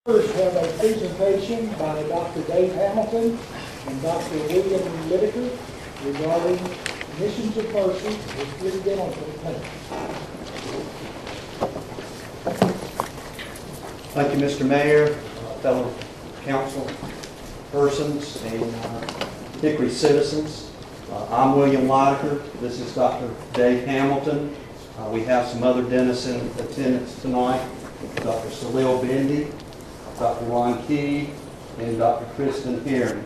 First, have a presentation by Dr. Dave Hamilton and Dr. William Whitaker regarding Missions of Mercy with Hickory Dental Clinic. Thank you, Mr. Mayor, fellow council persons, and Hickory citizens. I'm William Whitaker. This is Dr. Dave Hamilton. We have some other dentists in attendance tonight. Dr. Salil Bindi, Dr. Ron Key, and Dr. Kristen Herring.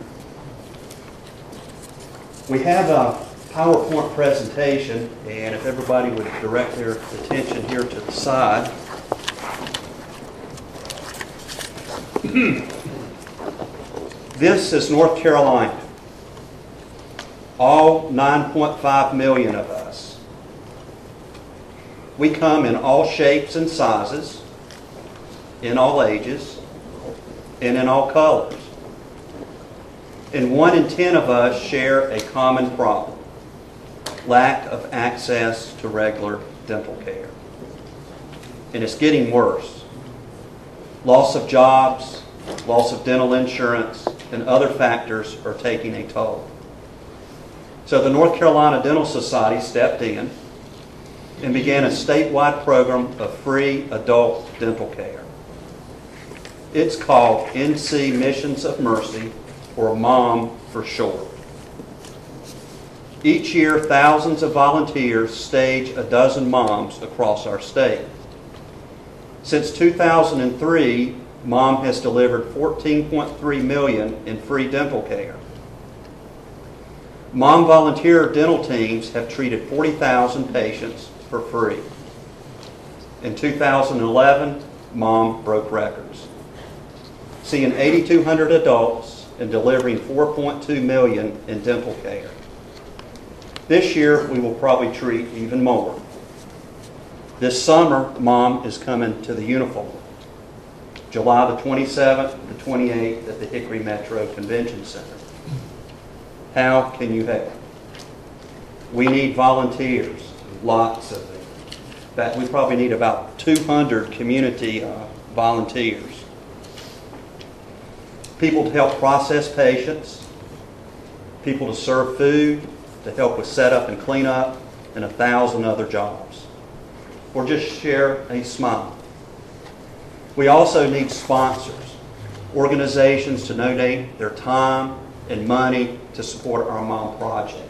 We have a PowerPoint presentation, and if everybody would direct their attention here to the side. This is North Carolina. All 9.5 million of us. We come in all shapes and sizes, in all ages, and in all colors. And 1 in 10 of us share a common problem: lack of access to regular dental care. And it's getting worse. Loss of jobs, loss of dental insurance, and other factors are taking a toll. So the North Carolina Dental Society stepped in and began a statewide program of free adult dental care. It's called NC Missions of Mercy, or MOM for short. Each year, thousands of volunteers stage a dozen MOMs across our state. Since 2003, MOM has delivered $14.3 million in free dental care. MOM volunteer dental teams have treated 40,000 patients for free. In 2011, MOM broke records, seeing 8,200 adults and delivering $4.2 million in dental care. This year, we will probably treat even more. This summer, MOM is coming to the Uniform, July the 27th to 28th at the Hickory Metro Convention Center. How can you help? We need volunteers, lots of them. In fact, we probably need about 200 community volunteers. People to help process patients, people to serve food, to help with setup and cleanup, and 1,000 other jobs. Or just share a smile. We also need sponsors, organizations to donate their time and money to support our MOM project.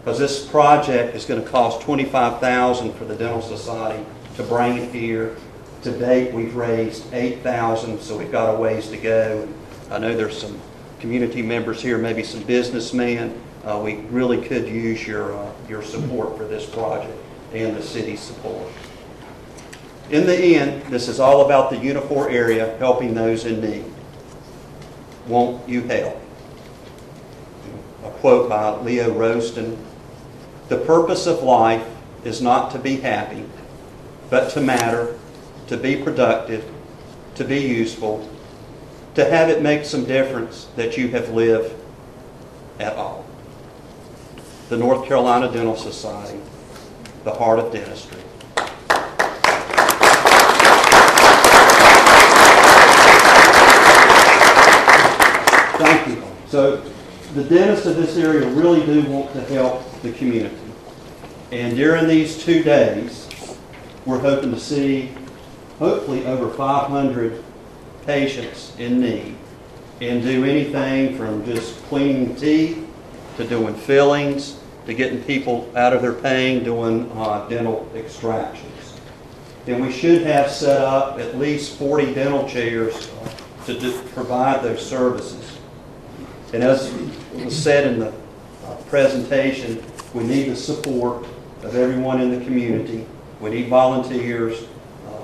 Because this project is going to cost $25,000 for the Dental Society to bring it here. To date, we've raised $8,000, so we've got a ways to go. I know there's some community members here, maybe some businessmen. We really could use your support for this project and the city's support. In the end, this is all about the Unifor area helping those in need. Won't you help? A quote by Leo Roaston: "The purpose of life is not to be happy, but to matter, to be productive, to be useful, to have it make some difference that you have lived at all." The North Carolina Dental Society, the heart of dentistry. Thank you. So the dentists of this area really do want to help the community. And during these 2 days, we're hoping to see hopefully over 500 patients in need, and do anything from just cleaning teeth to doing fillings to getting people out of their pain doing dental extractions. And we should have set up at least 40 dental chairs to provide those services. And as was said in the presentation, we need the support of everyone in the community. We need volunteers.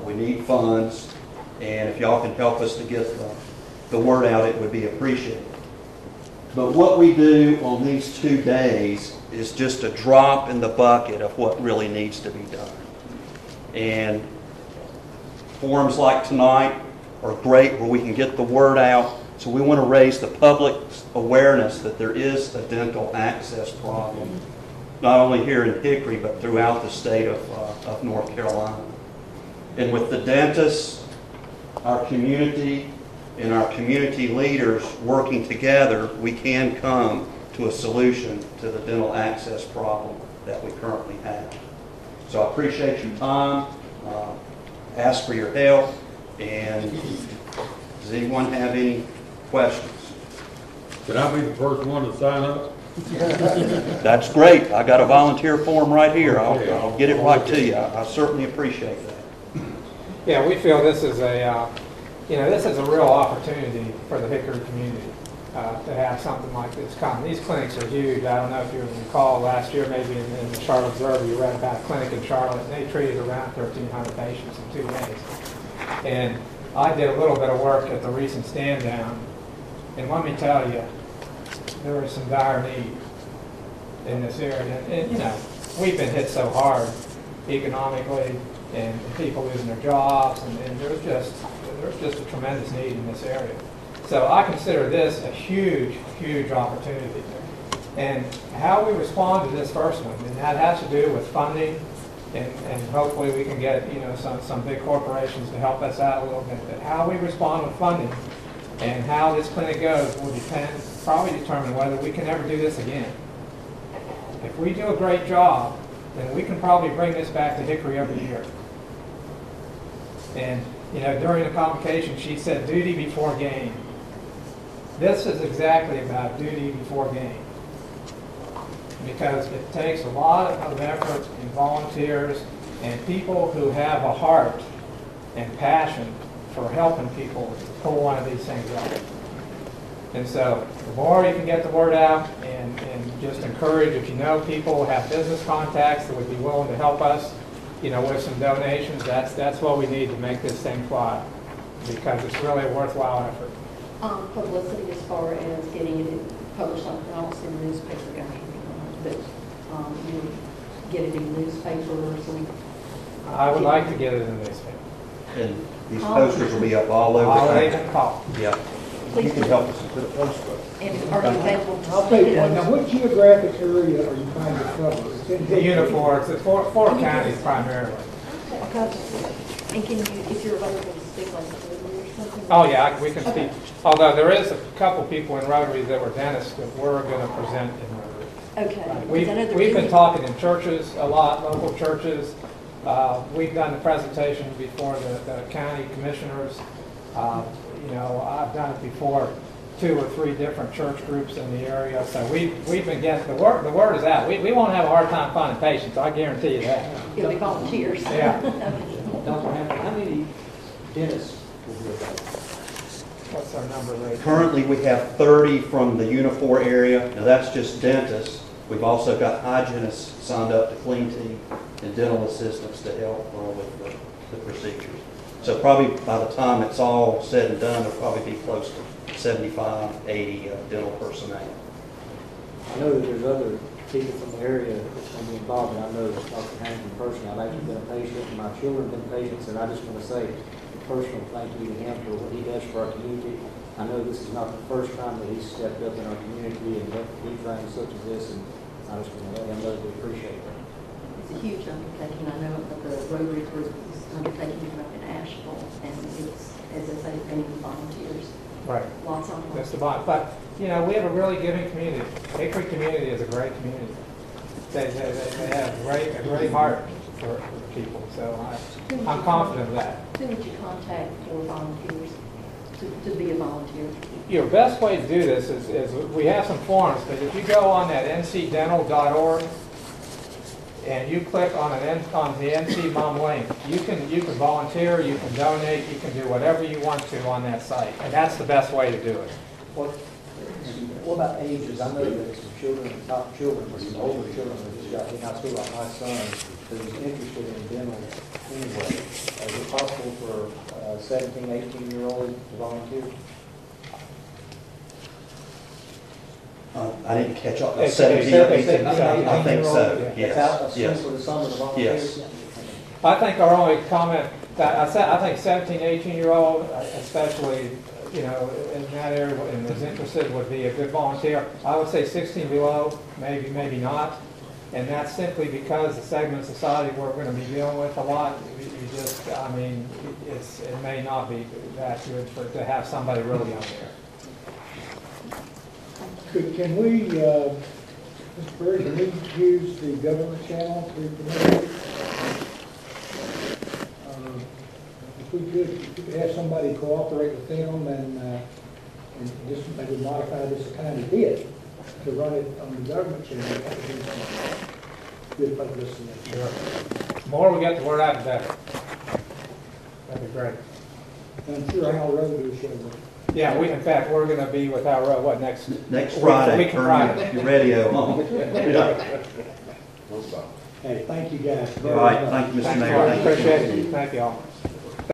We need funds. And if y'all can help us to get the word out, it would be appreciated. But what we do on these 2 days is just a drop in the bucket of what really needs to be done. And forums like tonight are great where we can get the word out. So we want to raise the public's awareness that there is a dental access problem, not only here in Hickory, but throughout the state of North Carolina. And with the dentists, our community, and our community leaders working together, we can come to a solution to the dental access problem that we currently have. So I appreciate your time, ask for your help, and does anyone have any questions? Can I be the first one to sign up? That's great. I got a volunteer form right here. I'll get it right to you. I certainly appreciate that. Yeah, we feel this is this is a real opportunity for the Hickory community to have something like this come. These clinics are huge. I don't know if you recall last year, maybe in the Charlotte Observer, you read about a clinic in Charlotte, and they treated around 1,300 patients in 2 days. And I did a little bit of work at the recent stand down, and let me tell you, there is some dire need in this area. And we've been hit so hard economically, and people losing their jobs, and there's just a tremendous need in this area. So I consider this a huge, huge opportunity. And how we respond to this first one, and that has to do with funding, and hopefully we can get some big corporations to help us out a little bit. But how we respond with funding and how this clinic goes will probably determine whether we can ever do this again. If we do a great job, then we can probably bring this back to Hickory every year. And during the convocation, she said duty before gain. This is exactly about duty before gain, because it takes a lot of effort and volunteers and people who have a heart and passion for helping people to pull one of these things off. And so the more you can get the word out and just encourage, if you know people who have business contacts that would be willing to help us, with some donations, that's what we need to make this thing fly, because it's really a worthwhile effort. Publicity as far as getting it published else in the newspaper, but you would get it in the newspaper, so we. I would like to get it in the newspaper. And these posters will be up all over. I'll even call. Yeah. You can help us put a poster up. And are you available to I'll take one. Now, what geographic area are you trying to cover? It's in The uniforms, it's four counties primarily. And can you, if you're available to speak like Hickory or something? Oh yeah, we can speak. Although there is a couple people in Rotary that were dentists that we're going to present in Rotary. Okay. We've been talking in churches a lot, local churches. We've done the presentation before the county commissioners. I've done it before 2 or 3 different church groups in the area. So we've been getting the word is out. We won't have a hard time finding patients. I guarantee you that. It'll be volunteers. Yeah. How many dentists will be available? What's our number right now? Currently, we have 30 from the Unifor area. Now, that's just dentists. We've also got hygienists signed up to clean teeth and dental assistants to help with the procedures. So probably by the time it's all said and done, there'll probably be close to 75, 80 dental personnel. I know that there's other people from the area that's going to be involved, and I know Dr. Harrington personally. I've actually been a patient, and my children have been patients, and I just want to say a personal thank you to him for what he does for our community. I know this is not the first time that he's stepped up in our community and helped do things such as this, and I just want to let him know that we appreciate that. It's a huge undertaking. I know that the Rotary Group is undertaking it up in Asheville, and it's, as I say, they need volunteers. Right. Lots of them. That's the bottom. But, we have a really giving community. Hickory community is a great community. They have a great heart for people. So I'm confident of that. Who would you contact for volunteers to be a volunteer? Your best way to do this is we have some forms, but if you go on that ncdental.org and you click on the NC Mom link, you can volunteer, you can donate, you can do whatever you want to on that site, and that's the best way to do it. What about ages? I know that some children, not children, but some older children that just got in high school, like my son, who's interested in dental anyway. Is it possible for 17, 18-year-old to volunteer? I didn't catch up. It's 17 or 18. I think so. Yeah. Yes. Yes. For the summer to volunteer? Yes. I think our only comment, I think 17, 18-year-old, especially, in that area and is interested would be a good volunteer. I would say 16 below, maybe not. And that's simply because the segment of society we're going to be dealing with a lot, you just, I mean, it may not be that good to have somebody really on there. Can we, Mr. Perry, can we use the government channel to promote? If we could have somebody cooperate with them and just maybe modify this a tiny bit to run it on the government channel, that would be some good publicity. Sure. The more we get the word out, the better. That'd be great. And I'm sure Al Road will show up. Yeah, in fact, we're going to be with our, next Next week- Friday, week from Friday. turn your radio on. Hey, thank you guys. All right, thank you, Mr. Thanks, Mayor. Mark. Thank you. Appreciate it. Thank you all.